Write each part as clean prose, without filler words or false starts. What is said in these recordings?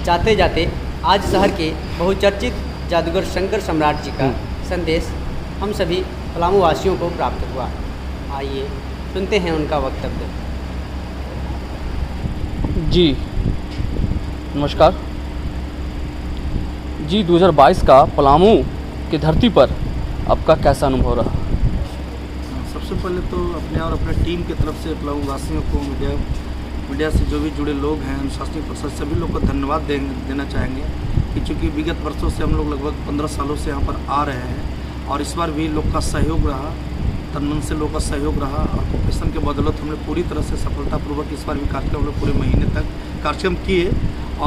जाते जाते आज शहर के बहुचर्चित जादूगर शंकर सम्राट जी का संदेश हम सभी पलामू वासियों को प्राप्त हुआ। आइए सुनते हैं उनका वक्तव्य। जी नमस्कार जी। 2022 का पलामू की धरती पर आपका कैसा अनुभव रहा? सबसे पहले तो अपने और अपने टीम की तरफ से पलामू वासियों को, मीडिया से जो भी जुड़े लोग हैं, अनुशासनिक परिषद, सभी लोग को धन्यवाद देना चाहेंगे कि चूँकि विगत वर्षों से हम लोग लगभग 15 सालों से यहाँ पर आ रहे हैं और इस बार भी लोग का सहयोग रहा, तन मन से लोग का सहयोग रहा और कोऑपरेशन के बदौलत हमने पूरी तरह से सफलतापूर्वक इस बार भी कार्यक्रम हम लोग पूरे महीने तक कार्यक्रम किए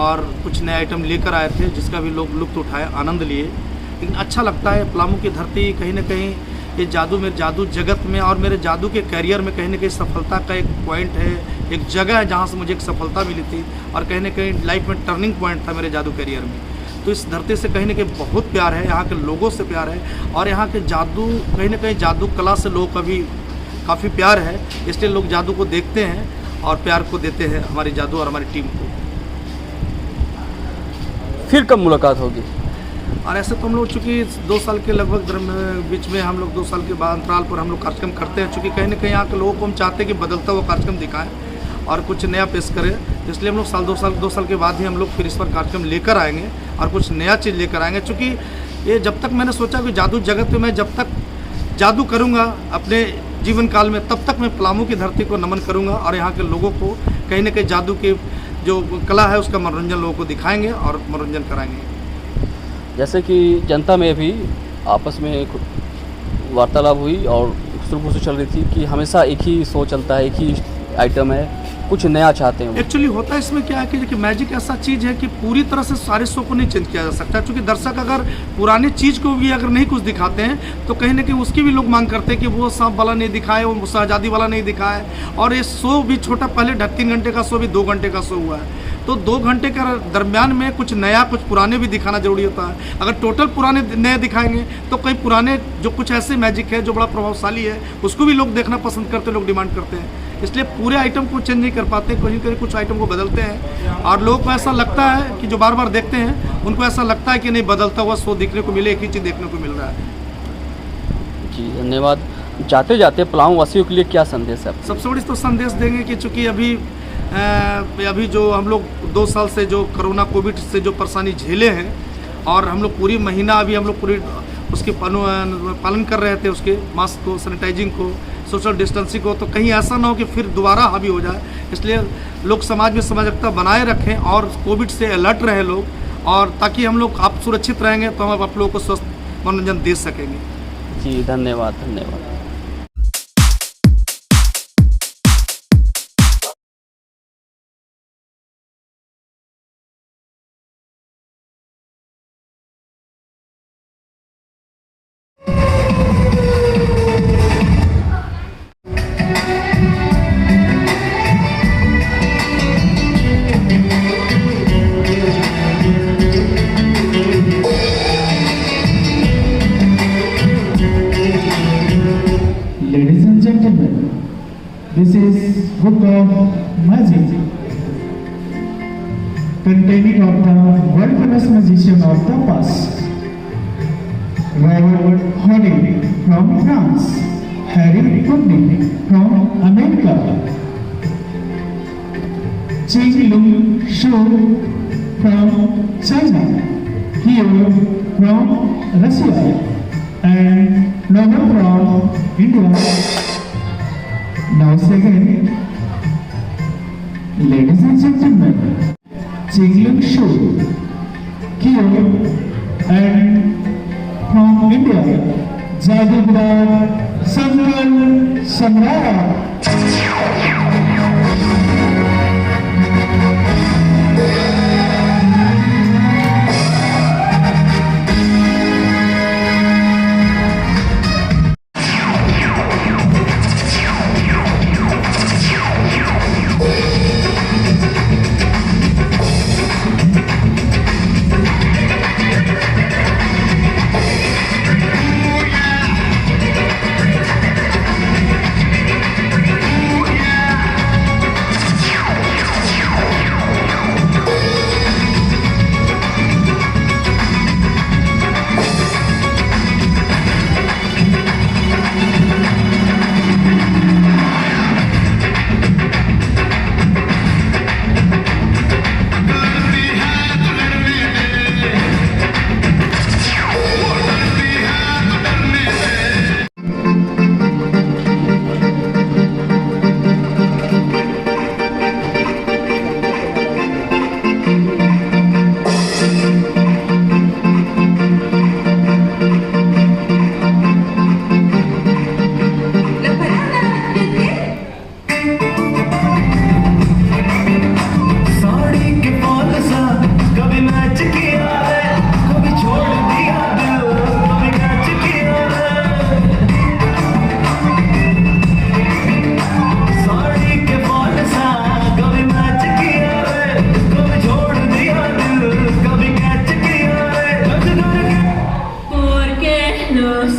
और कुछ नए आइटम लेकर आए थे जिसका भी लोग लुत्फ़ उठाए, आनंद लिए। लेकिन अच्छा लगता है पलामू की धरती कहीं ना कहीं ये जादू, मेरे जादू जगत में और मेरे जादू के करियर में कहीं ना कहीं सफलता का एक पॉइंट है, एक जगह है जहाँ से मुझे एक सफलता मिली थी और कहीं ना कहीं लाइफ में टर्निंग पॉइंट था मेरे जादू करियर में। तो इस धरती से कहीं ना कहीं बहुत प्यार है, यहाँ के लोगों से प्यार है और यहाँ के जादू, कहीं ना कहीं जादू कला से लोगों का भी काफ़ी प्यार है, इसलिए लोग जादू को देखते हैं और प्यार को देते हैं हमारी जादू और हमारी टीम को। फिर कब मुलाकात होगी? और ऐसे तो हम लोग चूँकि 2 साल के लगभग बीच में हम लोग 2 साल के बाद अंतराल पर हम लोग कार्यक्रम करते हैं, चूँकि कहीं ना कहीं यहाँ के लोगों को हम चाहते हैं कि बदलता हुआ कार्यक्रम दिखाएं और कुछ नया पेश करें। इसलिए हम लोग 2 साल के बाद ही हम लोग फिर इस पर कार्यक्रम लेकर आएंगे और कुछ नया चीज़ लेकर आएंगे। चूँकि ये जब तक मैंने सोचा कि जादू जगत में मैं जब तक जादू करूँगा अपने जीवन काल में, तब तक मैं पलामू की धरती को नमन करूँगा और यहाँ के लोगों को कहीं ना कहीं जादू के जो कला है उसका मनोरंजन लोगों को दिखाएंगे और मनोरंजन कराएंगे। जैसे कि जनता में भी आपस में एक वार्तालाप हुई और शुरू से चल रही थी कि हमेशा एक ही शो चलता है, एक ही आइटम है, कुछ नया चाहते हैं। एक्चुअली होता है इसमें क्या है कि मैजिक ऐसा चीज़ है कि पूरी तरह से सारे शो को नहीं चेंज किया जा सकता, क्योंकि दर्शक अगर पुरानी चीज़ को भी अगर नहीं कुछ दिखाते हैं तो कहीं ना कहीं उसकी भी लोग मांग करते हैं कि वो सांप वाला नहीं दिखाए, वो शहजादी वाला नहीं दिखाए। और ये शो भी छोटा, पहले 3 घंटे का शो भी 2 घंटे का शो हुआ है, तो 2 घंटे के दरमियान में कुछ नया, कुछ पुराने भी दिखाना जरूरी होता है। अगर टोटल पुराने नए दिखाएंगे तो कई पुराने जो कुछ ऐसे मैजिक है जो बड़ा प्रभावशाली है उसको भी लोग देखना पसंद करते, लोग डिमांड करते हैं। इसलिए पूरे आइटम को चेंज नहीं कर पाते, कहीं कहीं कुछ आइटम को बदलते हैं और लोगों को ऐसा लगता है कि जो बार बार देखते हैं उनको ऐसा लगता है कि नहीं, बदलता हुआ शो देखने को मिले, एक ही चीज़ देखने को मिल रहा है। जी धन्यवाद। जाते जाते पलामू वासियों के लिए क्या संदेश है? सबसे बड़ी तो संदेश देंगे कि चूँकि अभी जो हम लोग 2 साल से जो कोरोना कोविड से जो परेशानी झेले हैं और हम लोग पूरी महीना अभी हम लोग पूरी उसके पालन कर रहे थे, उसके मास्क को, सैनिटाइजिंग को, सोशल डिस्टेंसिंग को, तो कहीं ऐसा ना हो कि फिर दोबारा हावी हो जाए। इसलिए लोग समाज में समाजिकता बनाए रखें और कोविड से अलर्ट रहे लोग, और ताकि हम लोग आप सुरक्षित रहेंगे तो हम आप लोगों को स्वस्थ मनोरंजन दे सकेंगे। जी धन्यवाद धन्यवाद। Ladies and gentlemen, this is book of magic containing of the world famous magician of the past, Robert Houdini from France, Harry Houdini from America, Ching Lung Shu from China, Hio from Russia, and Nobel from India. Now second, ladies and gentlemen, Ching Shu, Kyo, and from India, Jadugar Shankar Samrat.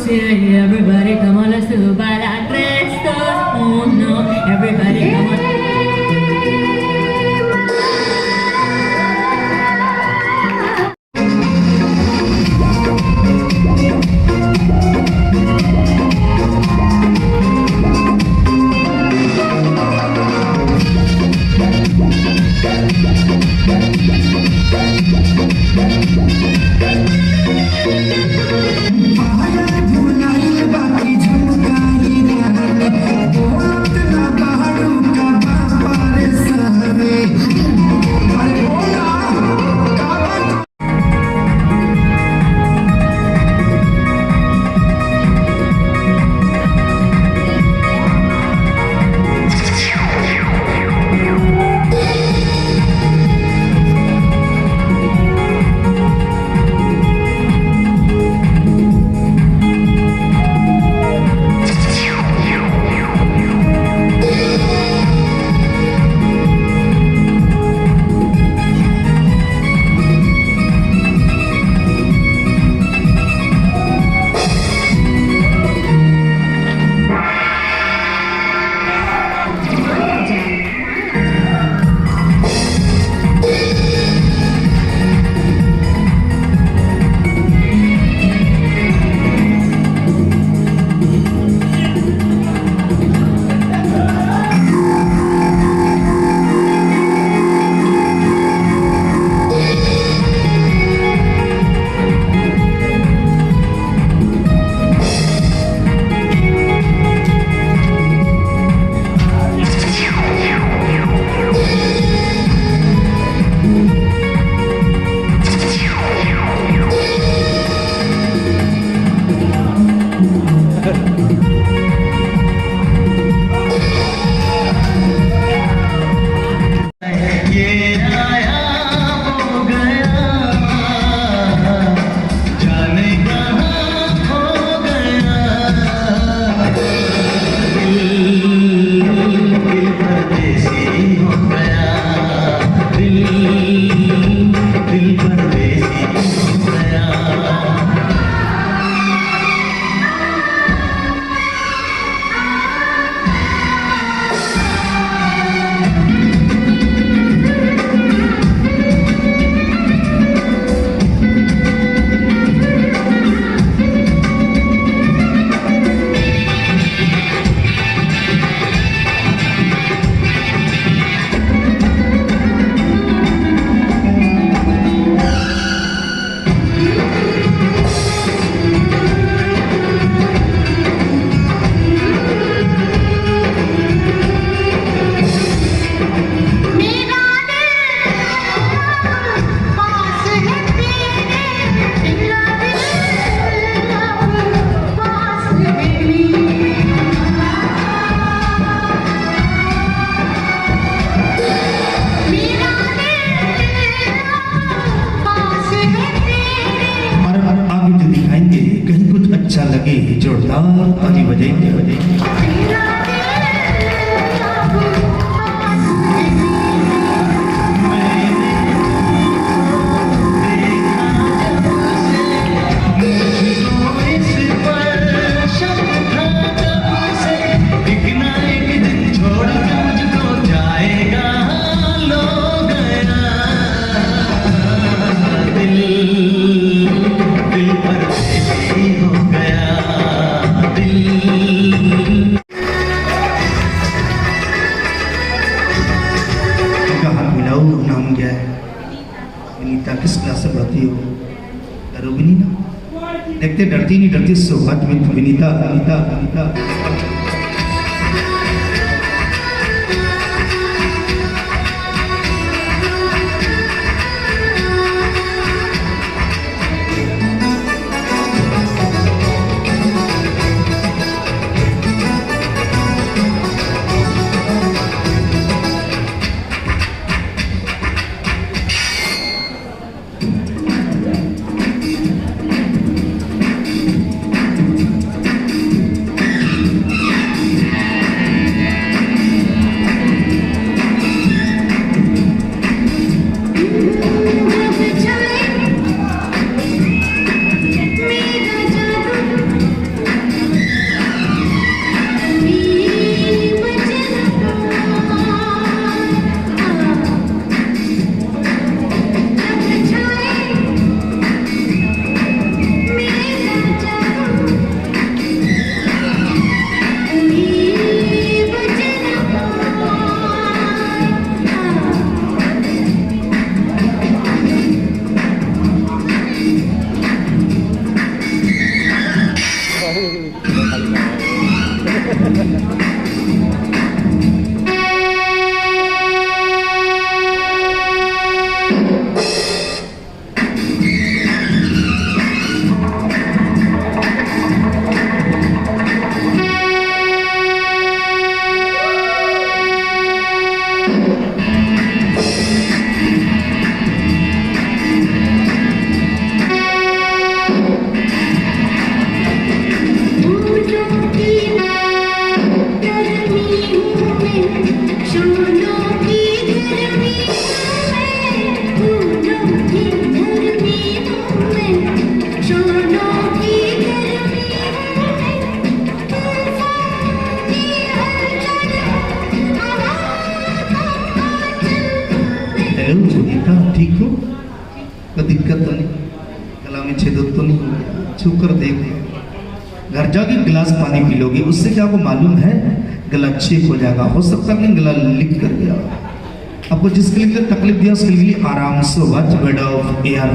say everybody come on, let's do para tres, dos, uno. Everybody come on. अच्छा लगे जोरदार ताली बजाएंगे। नाम क्या है? विनीता किस class से पढ़ती हो? डरोगी ना? देखते डरती नहीं डरती सौभाग्य में विनीता विनीता विनीता कोई दिक्कत तो नहीं, गला में छेद तो नहीं हो गया? छू कर देख, घर जाके गिलास पानी पी लोगे, उससे क्या आपको मालूम है गला ठीक हो जाएगा। हो सकता है गला लीक कर गया, आपको जिसके लिए तकलीफ दिया उसके लिए आराम से वॉच बैठो एयर।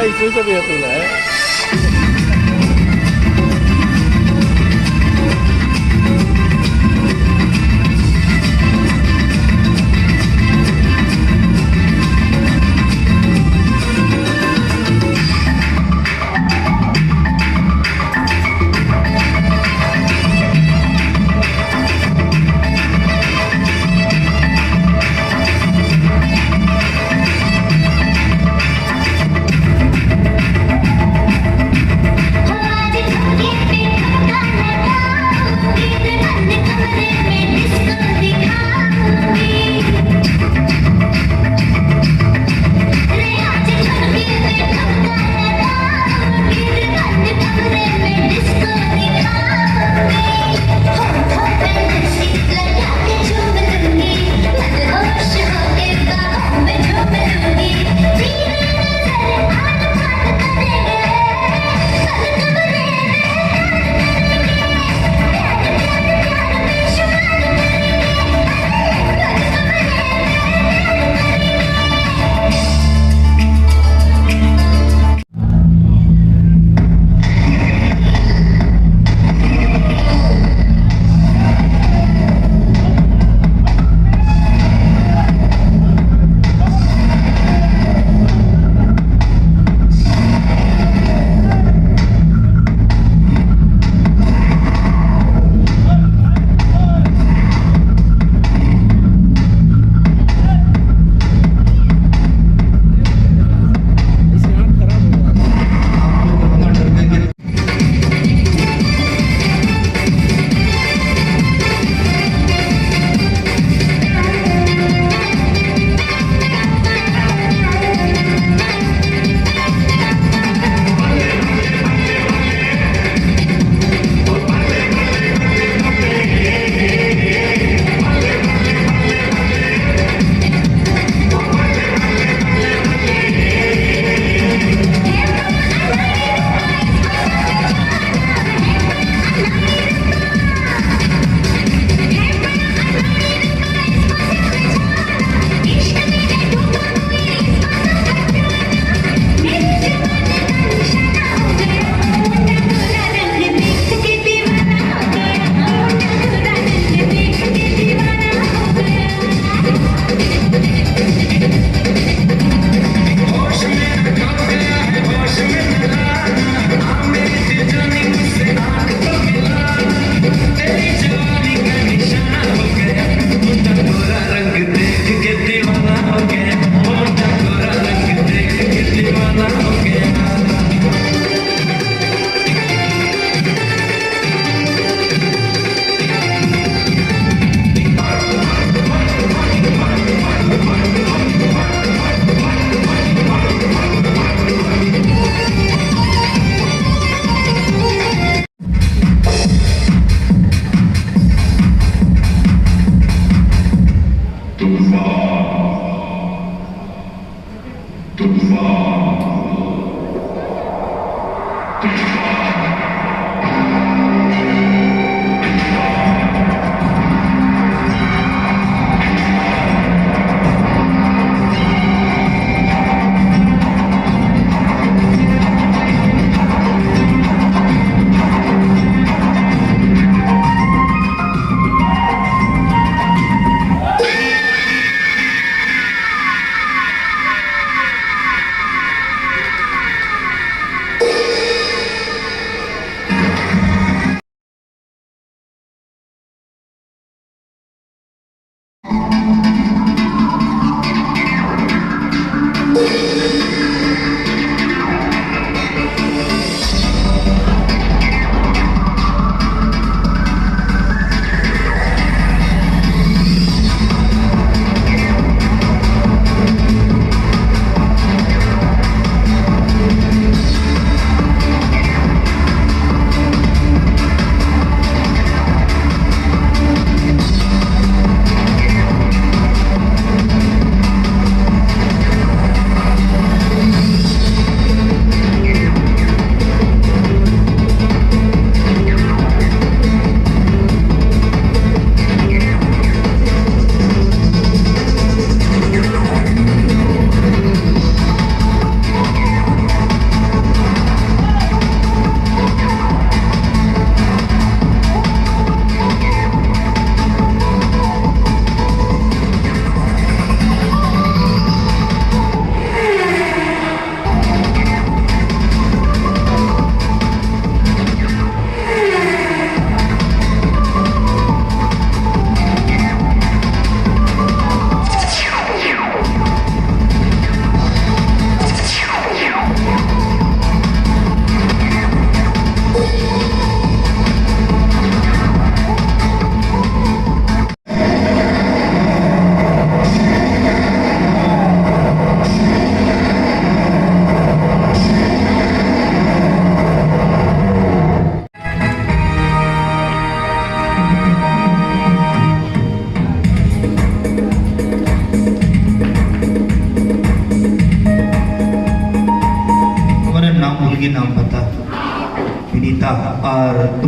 इसमें से भी है।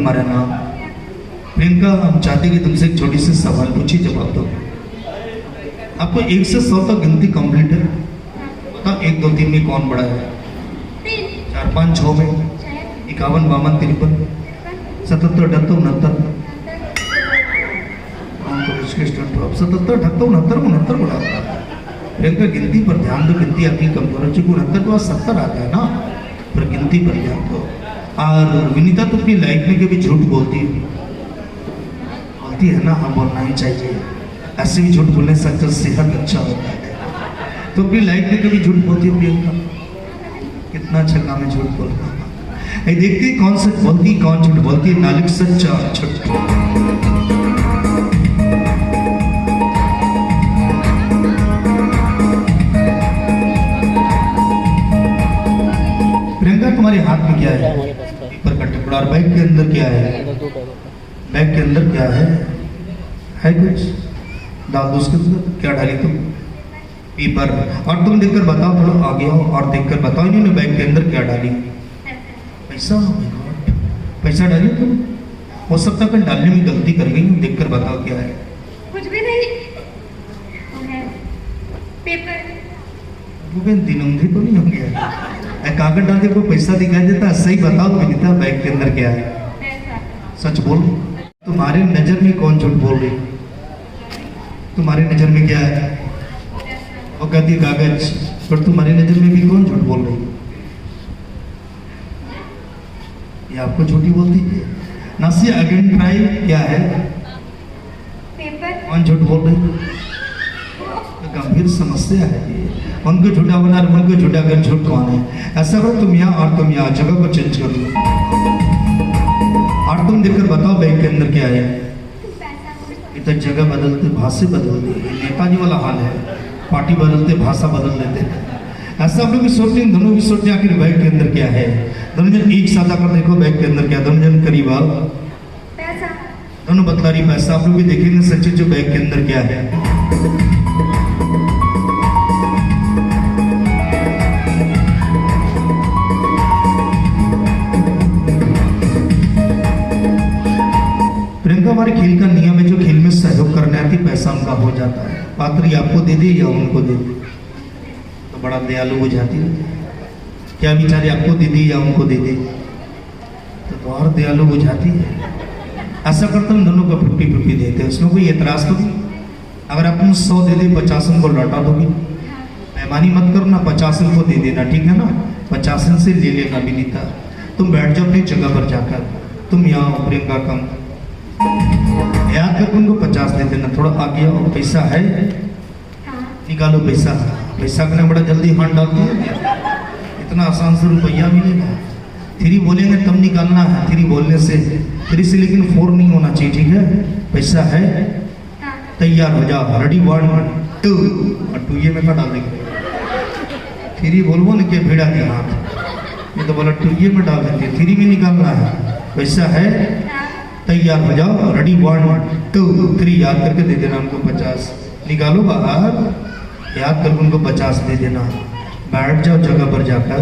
तुम्हारा नाम? प्रियंका, हम चाहते कि तुमसे एक छोटी सी सवाल पूछी, जवाब दो। आपको 1 से 100 तक गिनती कंप्लीट है? बताओ 1 2 3 में कौन बड़ा है? 4 5 6 में 51 52 53 77 78 69 अब 77 78 69 69 बड़ा होता है। प्रियंका, गिनती पर ध्यान दो, गिनती आपकी कमजोर है। 69 के बाद 70 आता है ना, पर गिनती पर ध्यान दो। और विनीता, तो अपनी लाइफ में कभी झूठ बोलती है ना? हाँ, बोलना ही चाहिए। ऐसे भी झूठ बोलने से अक्सर सेहत अच्छा होता है। तो अपनी लाइफ में कभी झूठ बोलती है प्रियंका? कितना अच्छा काम है झूठ बोलना। देखते कौन सच बोलती, कौन झूठ बोलती है। नालिक सच्चा छठ। प्रियंका, तुम्हारे हाथ में क्या है? पेपर का टुकड़ा। और बैग के अंदर क्या है? बैग के अंदर क्या है? कुछ डाल दो उसके अंदर। क्या डाली तुम? पेपर। और तुम देखकर बताओ, थोड़ा आगे आओ और देखकर बताओ, इन्होंने बैग के अंदर क्या डाली? पैसा। Oh my God, पैसा डाली तुम? हो सकता है डालने में गलती कर गई। देखकर बताओ क्या है? कुछ भी नहीं, वो है पेपर। वो दिनोंधी तो नहीं हो गया? कागज डाल के कोई पैसा दिखाई देता? सही बताओ विनीता, बैग के अंदर क्या है? पैसा। सच बोल। तुम्हारे नजर में कौन झूठ बोल रही? तुम्हारी नजर में क्या है? वो कहती है कागज, पर तुम्हारी नजर में भी कौन झूठ बोल रही? ये आपको झूठी बोलती है। Nasiya, again try. क्या है? पेपर। कौन झूठ बोल रही? तो गंभीर समस्या है ये। उनको झूठा बना रहे, उनको झूठा कर। झूठ कौन है? ऐसा करो, तुम यहाँ और तुम यहाँ, जगह को चेंज कर लो और तुम देखकर बताओ बैग के अंदर क्या है? इधर जगह बदलते, भाषा बदलते। नेताजी वाला हाल है, पार्टी बदलते, भाषा बदल लेते हैं। ऐसा आप लोग भी सोचते हैं, दोनों भी सोचते हैं आखिर बैग के अंदर क्या है। दोनों जन एक साथ आकर देखो बैग के अंदर क्या। दोनों जन करीब आओ। पैसा। दोनों बतला रही पैसा। आप लोग भी देखेंगे सच्ची जो बैग के अंदर क्या है। प्रियंका, हमारे खेल का नियम है, जो खेल में सहयोग करने आती पैसा उनका हो जाता है। पात्र आपको दे दे या उनको दे दे, तो बड़ा दयालु हो जाती है। क्या बेचारे आपको दे दे या उनको दे दे, तो और दयालु हो जाती है। ऐसा करते हम दोनों को 50-50 देते हैं, उसमें कोई एतराज तो नहीं। अगर आप 100 दे दे, 50 उनको लौटा दोगे। बेईमानी मत करो ना, 50 उनको दे देना, ठीक है ना? 50 से ले लेना विनीता। तुम बैठ जाओ अपनी जगह पर जाकर। तुम यहाँ प्रियंका कम याद करके उनको 50 दे देना। थोड़ा आगे आओ। पैसा है? निकालो पैसा। पैसा करने बड़ा जल्दी हाथ डाल दो, इतना आसान से रुपया मिलेगा। 3 बोलेंगे तब निकालना है। 3 बोलने से 3 से लेकिन 4 नहीं होना चाहिए, ठीक है? पैसा है? तैयार हो जाओ। रेडी 1 2 और 2 ये में का डाल देंगे। 3 बोलबो ना कि भिड़ा के हाथ, ये तो बोला 2 ये में डाल देंगे। 3 में निकालना है। पैसा है? तैयार हो जाओ। रेडी 1 2 3 याद करके दे देना उनको 50। निकालो बाहर, याद करके उनको 50 दे देना। बैठ जाओ जगह पर जाकर।